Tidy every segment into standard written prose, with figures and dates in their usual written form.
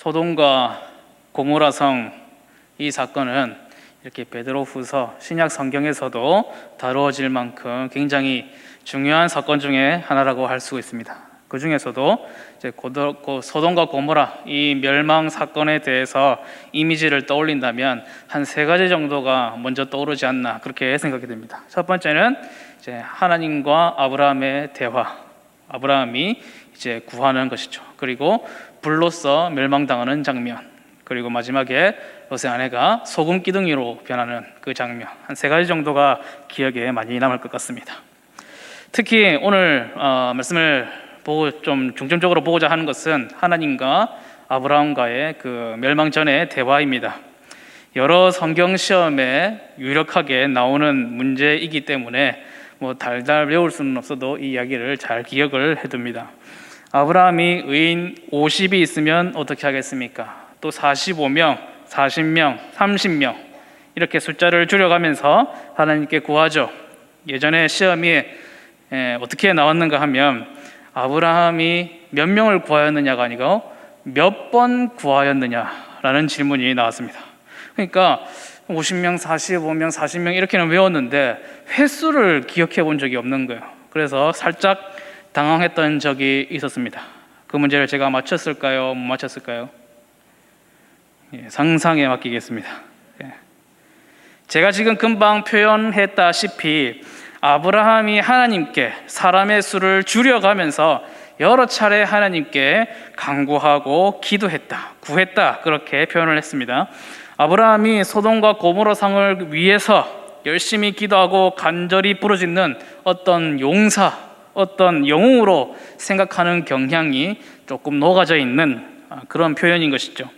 소돔과 고모라 성 이 사건은 이렇게 베드로후서 신약 성경에서도 다루어질 만큼 굉장히 중요한 사건 중에 하나라고 할 수 있습니다. 그 중에서도 이제 소돔과 고모라 이 멸망 사건에 대해서 이미지를 떠올린다면 한 세 가지 정도가 먼저 떠오르지 않나 그렇게 생각이 됩니다. 첫 번째는 이제 하나님과 아브라함의 대화, 아브라함이 이제 구하는 것이죠. 그리고 불로써 멸망당하는 장면, 그리고 마지막에 롯의 아내가 소금 기둥이로 변하는 그 장면, 한 세 가지 정도가 기억에 많이 남을 것 같습니다. 특히 오늘 말씀을 보고 좀 중점적으로 보고자 하는 것은 하나님과 아브라함과의 그 멸망 전의 대화입니다. 여러 성경 시험에 유력하게 나오는 문제이기 때문에 달달 외울 수는 없어도 이 이야기를 잘 기억을 해둡니다. 아브라함이 의인 50이 있으면 어떻게 하겠습니까? 또 45명, 40명, 30명 이렇게 숫자를 줄여가면서 하나님께 구하죠. 예전에 시험이 어떻게 나왔는가 하면 아브라함이 몇 명을 구하였느냐가 아니고 몇 번 구하였느냐라는 질문이 나왔습니다. 그러니까 50명, 45명, 40명 이렇게는 외웠는데 횟수를 기억해 본 적이 없는 거예요. 그래서 살짝 당황했던 적이 있었습니다. 그 문제를 제가 맞췄을까요? 못 맞췄을까요? 상상에 맡기겠습니다. 제가 지금 금방 표현했다시피 아브라함이 하나님께 사람의 수를 줄여가면서 여러 차례 하나님께 간구하고 기도했다, 구했다 그렇게 표현을 했습니다. 아브라함이 소돔과 고모라 성을 위해서 열심히 기도하고 간절히 부르짖는 어떤 용사, 어떤 영웅으로 생각하는 경향이 조금 녹아져 있는 그런 표현인 것이죠.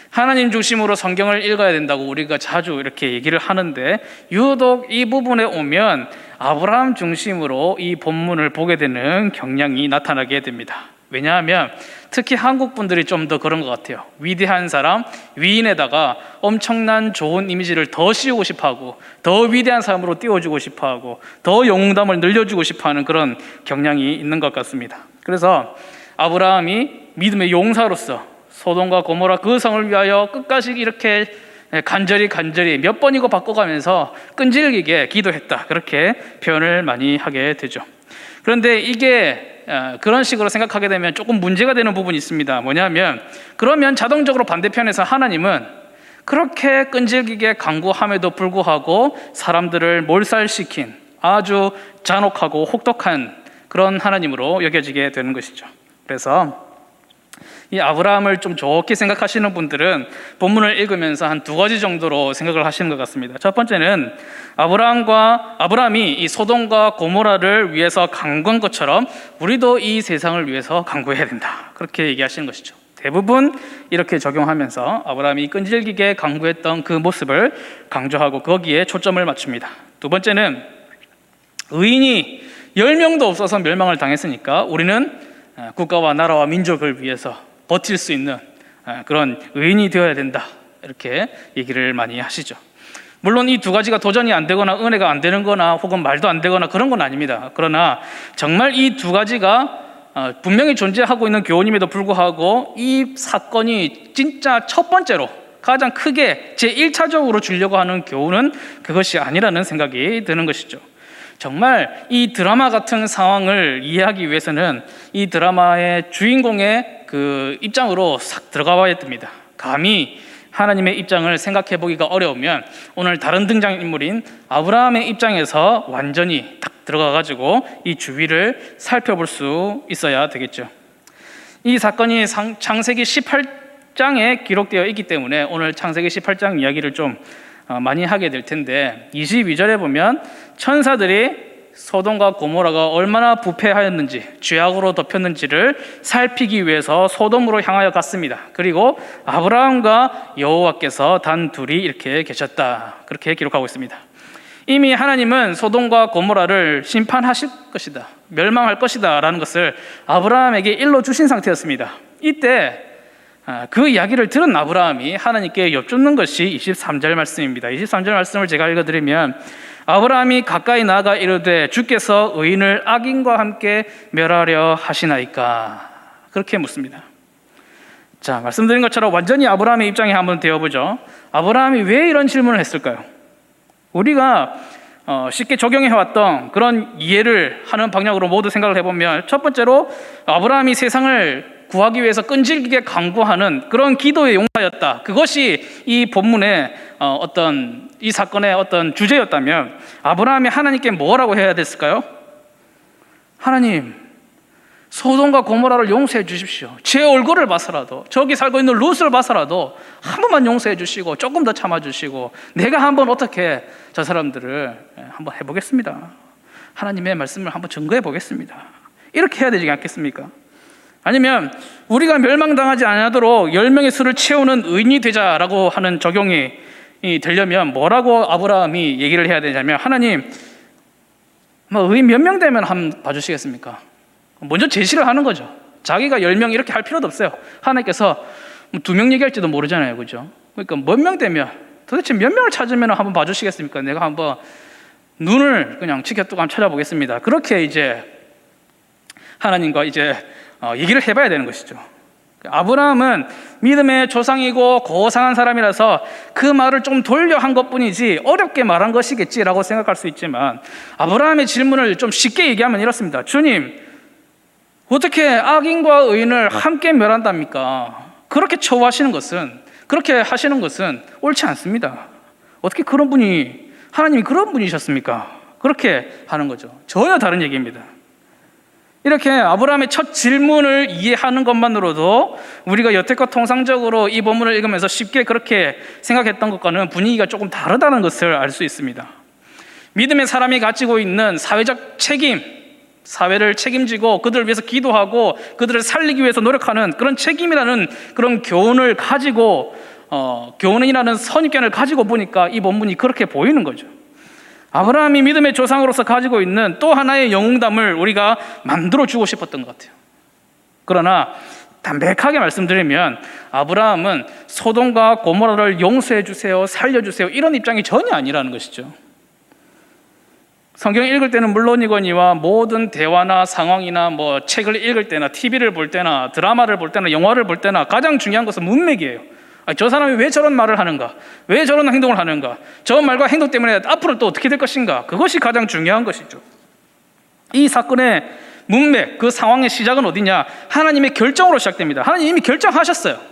하나님 중심으로 성경을 읽어야 된다고 우리가 자주 이렇게 얘기를 하는데 유독 이 부분에 오면 아브라함 중심으로 이 본문을 보게 되는 경향이 나타나게 됩니다. 왜냐하면 특히 한국 분들이 좀 더 그런 것 같아요. 위대한 사람, 위인에다가 엄청난 좋은 이미지를 더 씌우고 싶어하고 더 위대한 사람으로 띄워주고 싶어하고 더 영웅담을 늘려주고 싶어하는 그런 경향이 있는 것 같습니다. 그래서 아브라함이 믿음의 용사로서 소돔과 고모라 그 성을 위하여 끝까지 이렇게 간절히 몇 번이고 바꿔가면서 끈질기게 기도했다 그렇게 표현을 많이 하게 되죠. 그런데 이게 그런 식으로 생각하게 되면 조금 문제가 되는 부분이 있습니다. 뭐냐면 그러면 자동적으로 반대편에서 하나님은 그렇게 끈질기게 간구함에도 불구하고 사람들을 몰살시킨 아주 잔혹하고 혹독한 그런 하나님으로 여겨지게 되는 것이죠. 그래서 이 아브라함을 좀 좋게 생각하시는 분들은 본문을 읽으면서 한 두 가지 정도로 생각을 하시는 것 같습니다. 첫 번째는 아브라함이 이 소돔과 고모라를 위해서 간구한 것처럼 우리도 이 세상을 위해서 간구해야 된다 그렇게 얘기하시는 것이죠. 대부분 이렇게 적용하면서 아브라함이 끈질기게 간구했던 그 모습을 강조하고 거기에 초점을 맞춥니다. 두 번째는 의인이 10명도 없어서 멸망을 당했으니까 우리는 국가와 나라와 민족을 위해서 버틸 수 있는 그런 의인이 되어야 된다 이렇게 얘기를 많이 하시죠. 물론 이 두 가지가 도전이 안 되거나 은혜가 안 되는 거나 혹은 말도 안 되거나 그런 건 아닙니다. 그러나 정말 이 두 가지가 분명히 존재하고 있는 교훈임에도 불구하고 이 사건이 진짜 첫 번째로 가장 크게 제1차적으로 주려고 하는 교훈은 그것이 아니라는 생각이 드는 것이죠. 정말 이 드라마 같은 상황을 이해하기 위해서는 이 드라마의 주인공의 그 입장으로 싹 들어가 봐야 됩니다. 감히 하나님의 입장을 생각해 보기가 어려우면 오늘 다른 등장인물인 아브라함의 입장에서 완전히 딱 들어가 가지고 이 주위를 살펴볼 수 있어야 되겠죠. 이 사건이 창세기 18장에 기록되어 있기 때문에 오늘 창세기 18장 이야기를 좀 많이 하게 될 텐데 22절에 보면 천사들이 소돔과 고모라가 얼마나 부패하였는지 죄악으로 덮였는지를 살피기 위해서 소돔으로 향하여 갔습니다. 그리고 아브라함과 여호와께서 단 둘이 이렇게 계셨다 그렇게 기록하고 있습니다. 이미 하나님은 소돔과 고모라를 심판하실 것이다, 멸망할 것이다 라는 것을 아브라함에게 일러주신 상태였습니다. 이때 그 이야기를 들은 아브라함이 하나님께 여쭙는 것이 23절 말씀입니다. 23절 말씀을 제가 읽어드리면 아브라함이 가까이 나아가 이르되 주께서 의인을 악인과 함께 멸하려 하시나이까 그렇게 묻습니다. 자, 말씀드린 것처럼 완전히 아브라함의 입장에 한번 되어보죠. 아브라함이 왜 이런 질문을 했을까요? 우리가 쉽게 적용해왔던 그런 이해를 하는 방향으로 모두 생각을 해보면, 첫 번째로 아브라함이 세상을 구하기 위해서 끈질기게 간구하는 그런 기도의 용사였다. 그것이 이 본문의 어떤 이 사건의 어떤 주제였다면, 아브라함이 하나님께 뭐라고 해야 됐을까요? 하나님, 소돔과 고모라를 용서해 주십시오. 제 얼굴을 봐서라도, 저기 살고 있는 롯을 봐서라도 한 번만 용서해 주시고 조금 더 참아 주시고, 내가 한번 어떻게 저 사람들을 한번 해보겠습니다. 하나님의 말씀을 한번 증거해 보겠습니다. 이렇게 해야 되지 않겠습니까? 아니면 우리가 멸망당하지 않도록 10명의 수를 채우는 의인이 되자라고 하는 적용이 되려면 뭐라고 아브라함이 얘기를 해야 되냐면, 하나님, 의인 몇 명 되면 한번 봐주시겠습니까? 먼저 제시를 하는 거죠. 자기가 10명 이렇게 할 필요도 없어요. 하나님께서 2명 얘기할지도 모르잖아요, 그죠? 그러니까 몇 명 되면, 도대체 몇 명을 찾으면 한번 봐주시겠습니까? 내가 한번 눈을 그냥 치켜뜨고 한번 찾아보겠습니다. 그렇게 이제 하나님과 이제 얘기를 해봐야 되는 것이죠. 아브라함은 믿음의 조상이고 고상한 사람이라서 그 말을 좀 돌려 한 것뿐이지 어렵게 말한 것이겠지라고 생각할 수 있지만, 아브라함의 질문을 좀 쉽게 얘기하면 이렇습니다. 주님, 어떻게 악인과 의인을 함께 멸한답니까? 그렇게 처우하시는 것은, 그렇게 하시는 것은 옳지 않습니다. 어떻게 그런 분이, 하나님이 그런 분이셨습니까? 그렇게 하는 거죠. 전혀 다른 얘기입니다. 이렇게 아브라함의 첫 질문을 이해하는 것만으로도 우리가 여태껏 통상적으로 이 본문을 읽으면서 쉽게 그렇게 생각했던 것과는 분위기가 조금 다르다는 것을 알 수 있습니다. 믿음의 사람이 가지고 있는 사회적 책임, 사회를 책임지고 그들을 위해서 기도하고 그들을 살리기 위해서 노력하는 그런 책임이라는 그런 교훈을 가지고 교훈이라는 선입견을 가지고 보니까 이 본문이 그렇게 보이는 거죠. 아브라함이 믿음의 조상으로서 가지고 있는 또 하나의 영웅담을 우리가 만들어주고 싶었던 것 같아요. 그러나 담백하게 말씀드리면 아브라함은 소돔과 고모라를 용서해 주세요, 살려주세요 이런 입장이 전혀 아니라는 것이죠. 성경 읽을 때는 물론이거니와 모든 대화나 상황이나 책을 읽을 때나 TV를 볼 때나 드라마를 볼 때나 영화를 볼 때나 가장 중요한 것은 문맥이에요. 저 사람이 왜 저런 말을 하는가? 왜 저런 행동을 하는가? 저 말과 행동 때문에 앞으로 또 어떻게 될 것인가? 그것이 가장 중요한 것이죠. 이 사건의 문맥, 그 상황의 시작은 어디냐? 하나님의 결정으로 시작됩니다. 하나님 이미 결정하셨어요.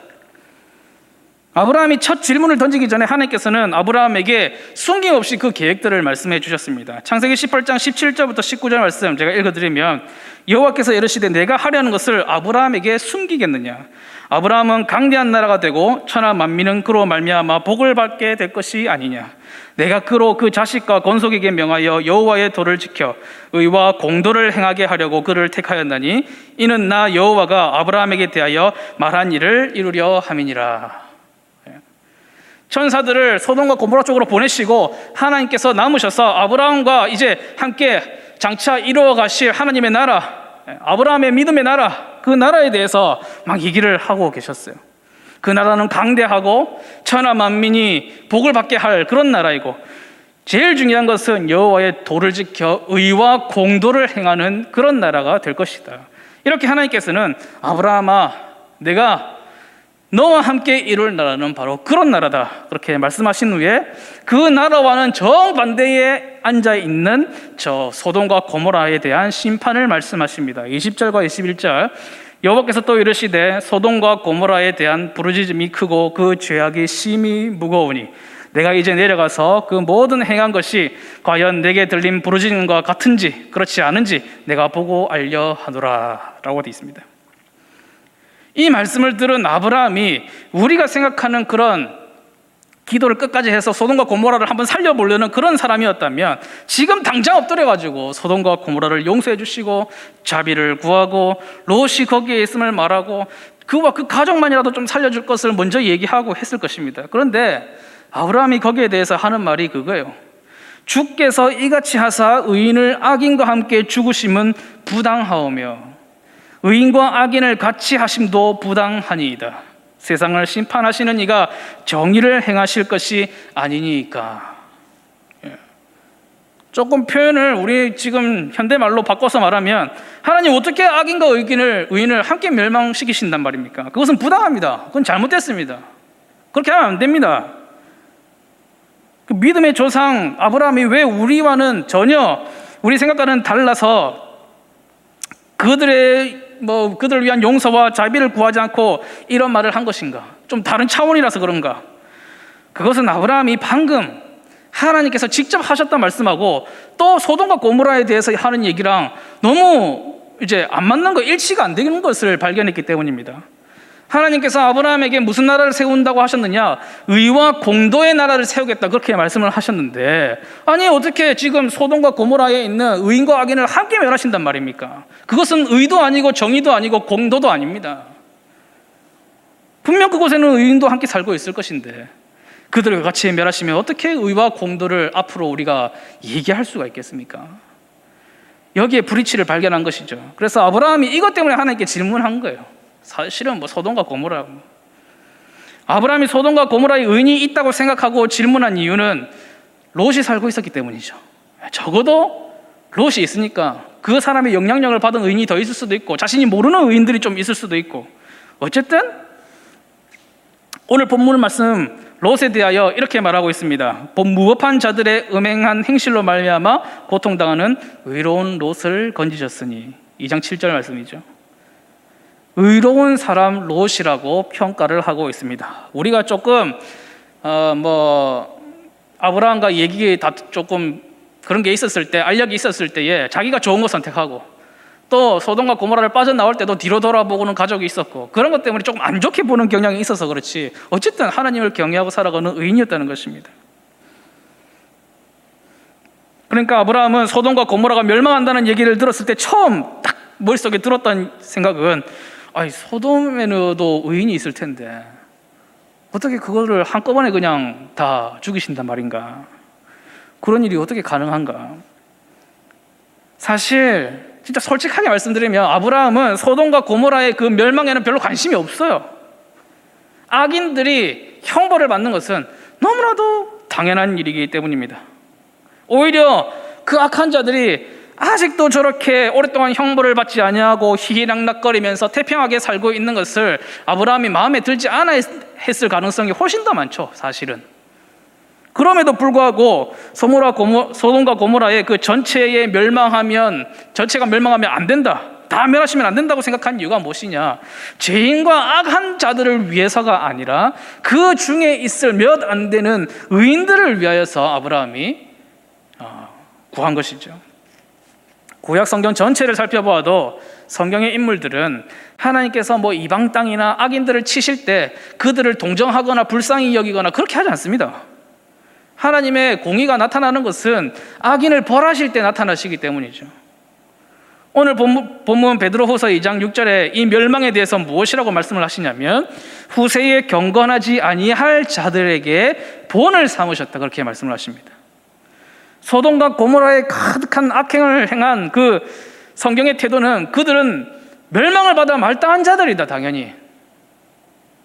아브라함이 첫 질문을 던지기 전에 하나님께서는 아브라함에게 숨김없이 그 계획들을 말씀해 주셨습니다. 창세기 18장 17절부터 19절 말씀 제가 읽어드리면, 여호와께서 이르시되 내가 하려는 것을 아브라함에게 숨기겠느냐? 아브라함은 강대한 나라가 되고 천하 만민은 그로 말미암아 복을 받게 될 것이 아니냐? 내가 그로 그 자식과 건속에게 명하여 여호와의 도를 지켜 의와 공도를 행하게 하려고 그를 택하였나니 이는 나 여호와가 아브라함에게 대하여 말한 일을 이루려 함이니라. 천사들을 소돔과 고모라 쪽으로 보내시고 하나님께서 남으셔서 아브라함과 이제 함께 장차 이루어 가실 하나님의 나라, 아브라함의 믿음의 나라, 그 나라에 대해서 막 얘기를 하고 계셨어요. 그 나라는 강대하고 천하 만민이 복을 받게 할 그런 나라이고, 제일 중요한 것은 여호와의 도를 지켜 의와 공도를 행하는 그런 나라가 될 것이다. 이렇게 하나님께서는 아브라함아, 내가 너와 함께 이룰 나라는 바로 그런 나라다, 그렇게 말씀하신 후에 그 나라와는 정반대에 앉아있는 저 소돔과 고모라에 대한 심판을 말씀하십니다. 20절과 21절 여호와께서 또 이르시되 소돔과 고모라에 대한 부르짖음이 크고 그 죄악이 심히 무거우니 내가 이제 내려가서 그 모든 행한 것이 과연 내게 들린 부르짖음과 같은지 그렇지 않은지 내가 보고 알려 하노라 라고 되어 있습니다. 이 말씀을 들은 아브라함이 우리가 생각하는 그런 기도를 끝까지 해서 소돔과 고모라를 한번 살려보려는 그런 사람이었다면 지금 당장 엎드려가지고 소돔과 고모라를 용서해 주시고 자비를 구하고 롯이 거기에 있음을 말하고 그와 그 가족만이라도 좀 살려줄 것을 먼저 얘기하고 했을 것입니다. 그런데 아브라함이 거기에 대해서 하는 말이 그거예요. 주께서 이같이 하사 의인을 악인과 함께 죽으심은 부당하오며 의인과 악인을 같이 하심도 부당하니이다. 세상을 심판하시는 이가 정의를 행하실 것이 아니니까. 조금 표현을 우리 지금 현대말로 바꿔서 말하면 하나님 어떻게 악인과 의인을 함께 멸망시키신단 말입니까? 그것은 부당합니다. 그건 잘못됐습니다. 그렇게 하면 안 됩니다. 그 믿음의 조상 아브라함이 왜 우리와는 전혀 우리 생각과는 달라서 그들을 위한 용서와 자비를 구하지 않고 이런 말을 한 것인가? 좀 다른 차원이라서 그런가? 그것은 아브라함이 방금 하나님께서 직접 하셨다 말씀하고 또 소돔과 고모라에 대해서 하는 얘기랑 너무 이제 안 맞는 거, 일치가 안 되는 것을 발견했기 때문입니다. 하나님께서 아브라함에게 무슨 나라를 세운다고 하셨느냐? 의와 공도의 나라를 세우겠다, 그렇게 말씀을 하셨는데, 아니 어떻게 지금 소돔과 고모라에 있는 의인과 악인을 함께 멸하신단 말입니까? 그것은 의도 아니고 정의도 아니고 공도도 아닙니다. 분명 그곳에는 의인도 함께 살고 있을 것인데 그들과 같이 멸하시면 어떻게 의와 공도를 앞으로 우리가 얘기할 수가 있겠습니까? 여기에 불이치를 발견한 것이죠. 그래서 아브라함이 이것 때문에 하나님께 질문한 거예요. 사실은 소돔과 고모라, 아브라함이 소돔과 고모라에 의인이 있다고 생각하고 질문한 이유는 롯이 살고 있었기 때문이죠. 적어도 롯이 있으니까 그 사람의 영향력을 받은 의인이 더 있을 수도 있고 자신이 모르는 의인들이 좀 있을 수도 있고, 어쨌든 오늘 본문 말씀 롯에 대하여 이렇게 말하고 있습니다. 무법한 자들의 음행한 행실로 말미암아 고통당하는 의로운 롯을 건지셨으니, 2장 7절 말씀이죠. 의로운 사람 롯이라고 평가를 하고 있습니다. 우리가 조금 아브라함과 얘기 다 조금 그런 게 있었을 때, 알력이 있었을 때에 자기가 좋은 거 선택하고 또 소돔과 고모라를 빠져나올 때도 뒤로 돌아보고는 가족이 있었고, 그런 것 때문에 조금 안 좋게 보는 경향이 있어서 그렇지 어쨌든 하나님을 경외하고 살아가는 의인이었다는 것입니다. 그러니까 아브라함은 소돔과 고모라가 멸망한다는 얘기를 들었을 때 처음 딱 머릿속에 들었던 생각은, 소돔에도 의인이 있을 텐데 어떻게 그거를 한꺼번에 그냥 다 죽이신단 말인가? 그런 일이 어떻게 가능한가? 사실 진짜 솔직하게 말씀드리면 아브라함은 소돔과 고모라의 그 멸망에는 별로 관심이 없어요. 악인들이 형벌을 받는 것은 너무나도 당연한 일이기 때문입니다. 오히려 그 악한 자들이 아직도 저렇게 오랫동안 형벌을 받지 아니하고 희희낙낙거리면서 태평하게 살고 있는 것을 아브라함이 마음에 들지 않아 했을 가능성이 훨씬 더 많죠, 사실은. 그럼에도 불구하고 소돔과 고모라의 그 전체가 멸망하면 안 된다, 다 멸하시면 안 된다고 생각한 이유가 무엇이냐? 죄인과 악한 자들을 위해서가 아니라 그 중에 있을 몇 안 되는 의인들을 위하여서 아브라함이 구한 것이죠. 구약 성경 전체를 살펴보아도 성경의 인물들은 하나님께서 이방 땅이나 악인들을 치실 때 그들을 동정하거나 불쌍히 여기거나 그렇게 하지 않습니다. 하나님의 공의가 나타나는 것은 악인을 벌하실 때 나타나시기 때문이죠. 오늘 본문 베드로후서 2장 6절에 이 멸망에 대해서 무엇이라고 말씀을 하시냐면, 후세에 경건하지 아니할 자들에게 본을 삼으셨다, 그렇게 말씀을 하십니다. 소돔과 고모라의 가득한 악행을 행한 그 성경의 태도는 그들은 멸망을 받아 말다한 자들이다, 당연히.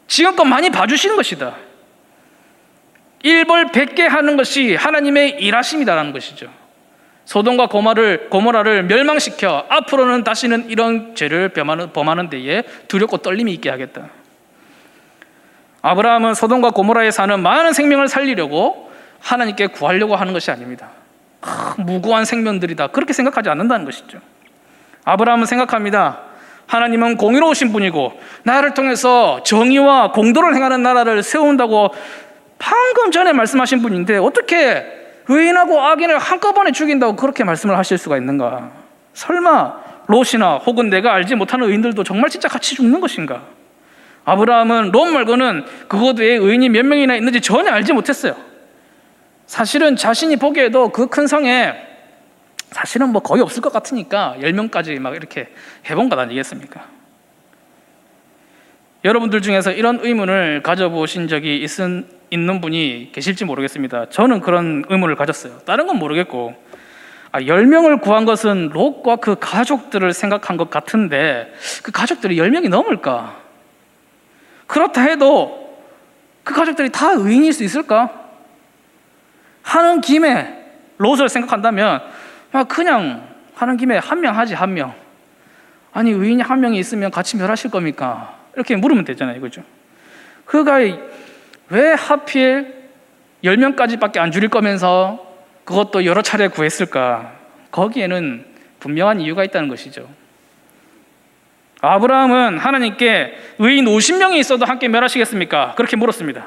지금껏 많이 봐주시는 것이다. 일벌백계 하는 것이 하나님의 일하심이다라는 것이죠. 소돔과 고모라를 멸망시켜 앞으로는 다시는 이런 죄를 범하는 데에 두렵고 떨림이 있게 하겠다. 아브라함은 소돔과 고모라에 사는 많은 생명을 살리려고 하나님께 구하려고 하는 것이 아닙니다. 무고한 생명들이다, 그렇게 생각하지 않는다는 것이죠. 아브라함은 생각합니다. 하나님은 공의로우신 분이고 나를 통해서 정의와 공도를 행하는 나라를 세운다고 방금 전에 말씀하신 분인데 어떻게 의인하고 악인을 한꺼번에 죽인다고 그렇게 말씀을 하실 수가 있는가? 설마 롯이나 혹은 내가 알지 못하는 의인들도 정말 진짜 같이 죽는 것인가? 아브라함은 롯 말고는 그곳 외에 의인이 몇 명이나 있는지 전혀 알지 못했어요. 사실은 자신이 보기에도 그 큰 성에 사실은 거의 없을 것 같으니까 10명까지 막 이렇게 해본 것 아니겠습니까? 여러분들 중에서 이런 의문을 가져보신 적이 있는 분이 계실지 모르겠습니다. 저는 그런 의문을 가졌어요. 다른 건 모르겠고 10명을 구한 것은 롯과 그 가족들을 생각한 것 같은데 그 가족들이 10명이 넘을까? 그렇다 해도 그 가족들이 다 의인일 수 있을까? 하는 김에 롯을 생각한다면 그냥 하는 김에 한 명 하지, 한 명. 아니 의인이 한 명이 있으면 같이 멸하실 겁니까? 이렇게 물으면 되잖아요, 그죠? 그가 왜 하필 10명까지밖에 안 줄일 거면서 그것도 여러 차례 구했을까? 거기에는 분명한 이유가 있다는 것이죠. 아브라함은 하나님께 의인 50명이 있어도 함께 멸하시겠습니까? 그렇게 물었습니다.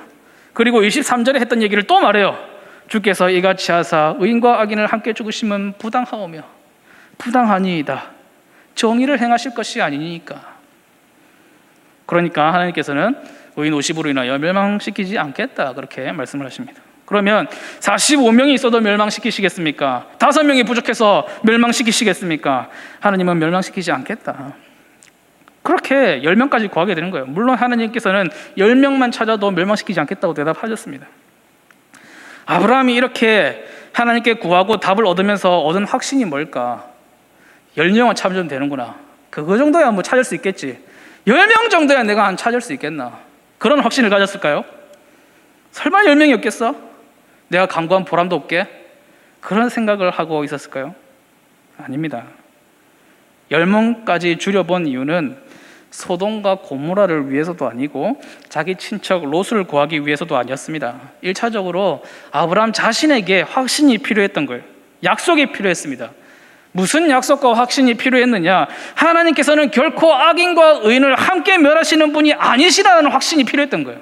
그리고 23절에 했던 얘기를 또 말해요. 주께서 이같이 하사 의인과 악인을 함께 죽으시면 부당하오며 부당하니이다. 정의를 행하실 것이 아니니까. 그러니까 하나님께서는 의인 50으로 인하여 멸망시키지 않겠다, 그렇게 말씀을 하십니다. 그러면 45명이 있어도 멸망시키시겠습니까? 5명이 부족해서 멸망시키시겠습니까? 하나님은 멸망시키지 않겠다. 그렇게 10명까지 구하게 되는 거예요. 물론 하나님께서는 10명만 찾아도 멸망시키지 않겠다고 대답하셨습니다. 아브라함이 이렇게 하나님께 구하고 답을 얻으면서 얻은 확신이 뭘까? 10명은 찾으면 되는구나. 그거 정도야 뭐 찾을 수 있겠지. 10명 정도야 내가 안 찾을 수 있겠나. 그런 확신을 가졌을까요? 설마 10명이었겠어? 내가 강구한 보람도 없게? 그런 생각을 하고 있었을까요? 아닙니다. 10명까지 줄여본 이유는 소돔과 고모라를 위해서도 아니고 자기 친척 롯을 구하기 위해서도 아니었습니다. 1차적으로 아브라함 자신에게 확신이 필요했던 거예요. 약속이 필요했습니다. 무슨 약속과 확신이 필요했느냐? 하나님께서는 결코 악인과 의인을 함께 멸하시는 분이 아니시라는 확신이 필요했던 거예요.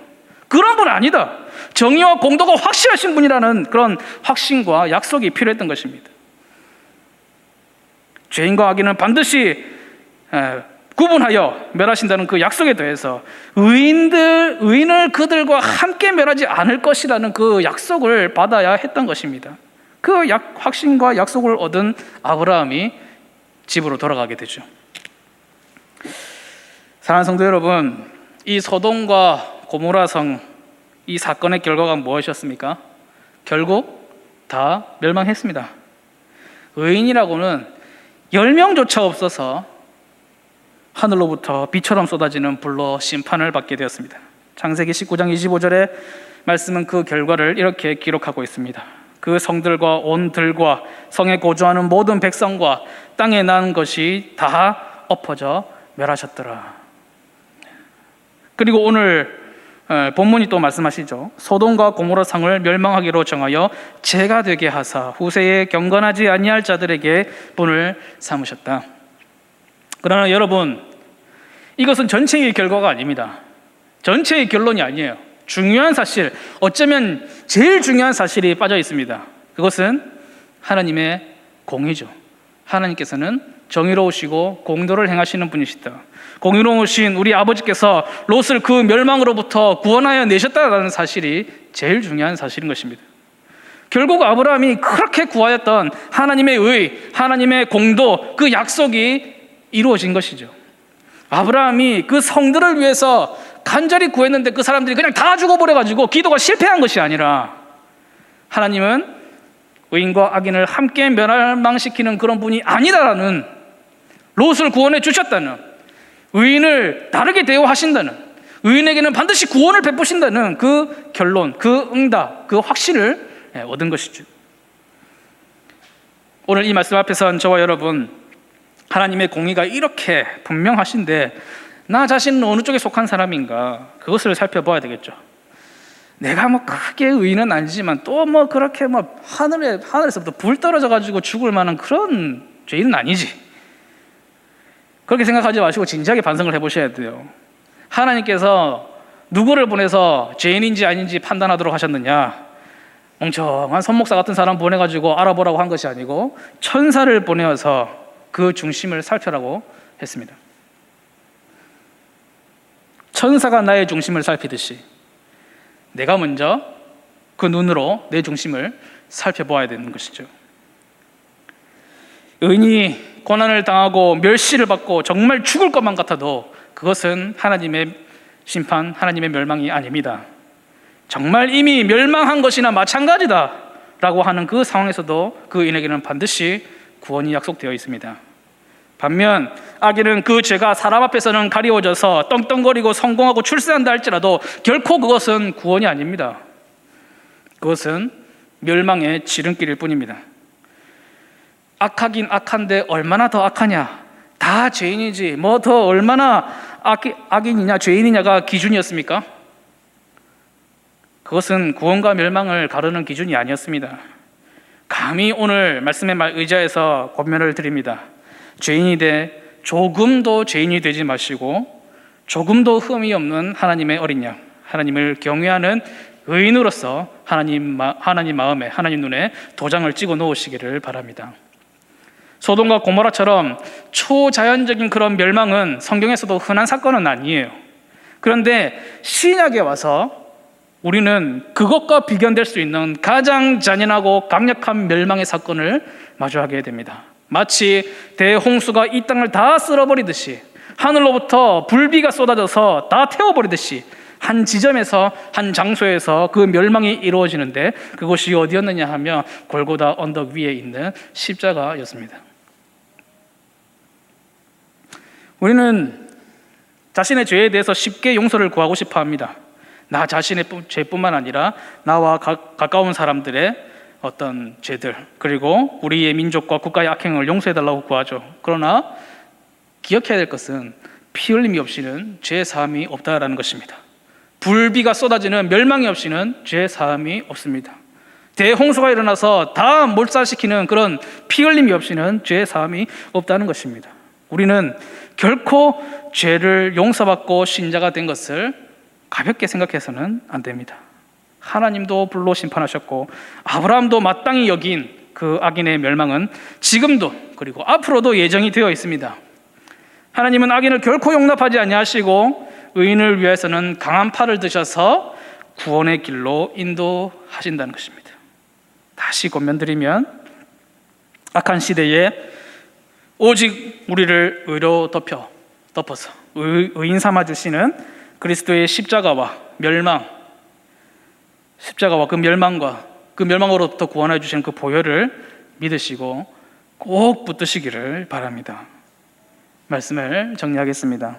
그런 분 아니다. 정의와 공도가 확실하신 분이라는 그런 확신과 약속이 필요했던 것입니다. 죄인과 악인은 반드시 구분하여 멸하신다는 그 약속에 대해서 의인을 그들과 함께 멸하지 않을 것이라는 그 약속을 받아야 했던 것입니다. 그 확신과 약속을 얻은 아브라함이 집으로 돌아가게 되죠. 사랑하는 성도 여러분, 이 소돔과 고모라 성, 이 사건의 결과가 무엇이었습니까? 결국 다 멸망했습니다. 의인이라고는 10명조차 없어서 하늘로부터 비처럼 쏟아지는 불로 심판을 받게 되었습니다. 창세기 19장 25절의 말씀은 그 결과를 이렇게 기록하고 있습니다. 그 성들과 온 들과 성에 거주하는 모든 백성과 땅에 난 것이 다 엎어져 멸하셨더라. 그리고 오늘 본문이 또 말씀하시죠. 소돔과 고모라 성을 멸망하기로 정하여 재가 되게 하사 후세에 경건하지 아니할 자들에게 분을 삼으셨다. 그러나 여러분, 이것은 전체의 결과가 아닙니다. 전체의 결론이 아니에요. 중요한 사실, 어쩌면 제일 중요한 사실이 빠져 있습니다. 그것은 하나님의 공의죠. 하나님께서는 정의로우시고 공도를 행하시는 분이시다. 공의로우신 우리 아버지께서 롯을 그 멸망으로부터 구원하여 내셨다라는 사실이 제일 중요한 사실인 것입니다. 결국 아브라함이 그렇게 구하였던 하나님의 의, 하나님의 공도, 그 약속이 이루어진 것이죠. 아브라함이 그 성들을 위해서 간절히 구했는데 그 사람들이 그냥 다 죽어버려가지고 기도가 실패한 것이 아니라 하나님은 의인과 악인을 함께 멸망시키는 그런 분이 아니다라는, 롯을 구원해 주셨다는, 의인을 다르게 대우하신다는, 의인에게는 반드시 구원을 베푸신다는 그 결론, 그 응답, 그 확신을 얻은 것이죠. 오늘 이 말씀 앞에선 저와 여러분, 하나님의 공의가 이렇게 분명하신데 나 자신은 어느 쪽에 속한 사람인가, 그것을 살펴봐야 되겠죠. 내가 뭐 크게 의인은 아니지만 또 뭐 그렇게 뭐 하늘에서부터 불 떨어져 가지고 죽을 만한 그런 죄인은 아니지. 그렇게 생각하지 마시고 진지하게 반성을 해보셔야 돼요. 하나님께서 누구를 보내서 죄인인지 아닌지 판단하도록 하셨느냐? 멍청한 선목사 같은 사람 보내가지고 알아보라고 한 것이 아니고 천사를 보내어서 그 중심을 살펴라고 했습니다. 천사가 나의 중심을 살피듯이 내가 먼저 그 눈으로 내 중심을 살펴보아야 되는 것이죠. 의인이 고난을 당하고 멸시를 받고 정말 죽을 것만 같아도 그것은 하나님의 심판, 하나님의 멸망이 아닙니다. 정말 이미 멸망한 것이나 마찬가지다 라고 하는 그 상황에서도 그 의인에게는 반드시 구원이 약속되어 있습니다. 반면 악인은 그 죄가 사람 앞에서는 가리워져서 떵떵거리고 성공하고 출세한다 할지라도 결코 그것은 구원이 아닙니다. 그것은 멸망의 지름길일 뿐입니다. 악하긴 악한데 얼마나 더 악하냐, 다 죄인이지 뭐 더 얼마나 악인이냐 죄인이냐가 기준이었습니까? 그것은 구원과 멸망을 가르는 기준이 아니었습니다. 감히 오늘 말씀에 의지해서 권면을 드립니다. 죄인이 돼 조금도 죄인이 되지 마시고 조금도 흠이 없는 하나님의 어린 양, 하나님을 경외하는 의인으로서 하나님 마음에, 하나님 눈에 도장을 찍어 놓으시기를 바랍니다. 소돔과 고모라처럼 초자연적인 그런 멸망은 성경에서도 흔한 사건은 아니에요. 그런데 신약에 와서 우리는 그것과 비견될 수 있는 가장 잔인하고 강력한 멸망의 사건을 마주하게 됩니다. 마치 대홍수가 이 땅을 다 쓸어버리듯이, 하늘로부터 불비가 쏟아져서 다 태워버리듯이 한 지점에서, 한 장소에서 그 멸망이 이루어지는데, 그것이 어디였느냐 하면 골고다 언덕 위에 있는 십자가였습니다. 우리는 자신의 죄에 대해서 쉽게 용서를 구하고 싶어 합니다. 나 자신의 죄뿐만 아니라 나와 가까운 사람들의 어떤 죄들, 그리고 우리의 민족과 국가의 악행을 용서해달라고 구하죠. 그러나 기억해야 될 것은 피 흘림이 없이는 죄 사함이 없다라는 것입니다. 불비가 쏟아지는 멸망이 없이는 죄 사함이 없습니다. 대홍수가 일어나서 다 몰살시키는 그런 피 흘림이 없이는 죄 사함이 없다는 것입니다. 우리는 결코 죄를 용서받고 신자가 된 것을 가볍게 생각해서는 안 됩니다. 하나님도 불로 심판하셨고 아브라함도 마땅히 여긴 그 악인의 멸망은 지금도 그리고 앞으로도 예정이 되어 있습니다. 하나님은 악인을 결코 용납하지 아니하시고 의인을 위해서는 강한 팔을 드셔서 구원의 길로 인도하신다는 것입니다. 다시 권면드리면, 악한 시대에 오직 우리를 의로 덮어서 의인 삼아주시는 그리스도의 십자가와 그 멸망과 그 멸망으로부터 구원해 주시는 그 보혈을 믿으시고 꼭 붙드시기를 바랍니다. 말씀을 정리하겠습니다.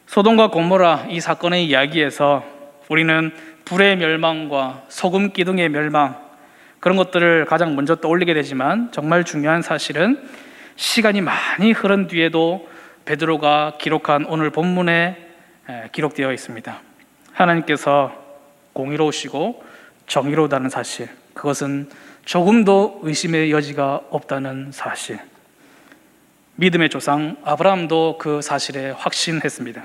소돔과 고모라 이 사건의 이야기에서 우리는 불의 멸망과 소금 기둥의 멸망, 그런 것들을 가장 먼저 떠올리게 되지만, 정말 중요한 사실은 시간이 많이 흐른 뒤에도 베드로가 기록한 오늘 본문에 기록되어 있습니다. 하나님께서 공의로우시고 정의로우다는 사실, 그것은 조금도 의심의 여지가 없다는 사실. 믿음의 조상 아브라함도 그 사실에 확신했습니다.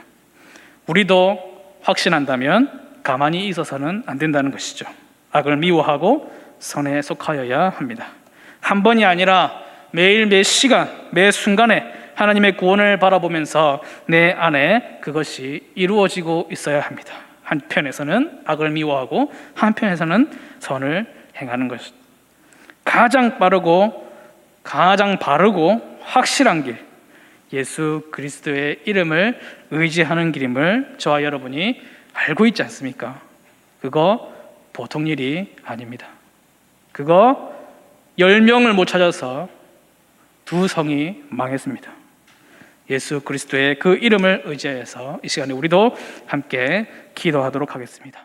우리도 확신한다면 가만히 있어서는 안 된다는 것이죠. 악을 미워하고 선에 속하여야 합니다. 한 번이 아니라 매일 매 시간 매 순간에 하나님의 구원을 바라보면서 내 안에 그것이 이루어지고 있어야 합니다. 한편에서는 악을 미워하고 한편에서는 선을 행하는 것. 가장 빠르고 가장 바르고 확실한 길, 예수 그리스도의 이름을 의지하는 길임을 저와 여러분이 알고 있지 않습니까? 그거 보통 일이 아닙니다. 그거 10명을 못 찾아서 2성이 망했습니다. 예수 그리스도의 그 이름을 의지해서 이 시간에 우리도 함께 기도하도록 하겠습니다.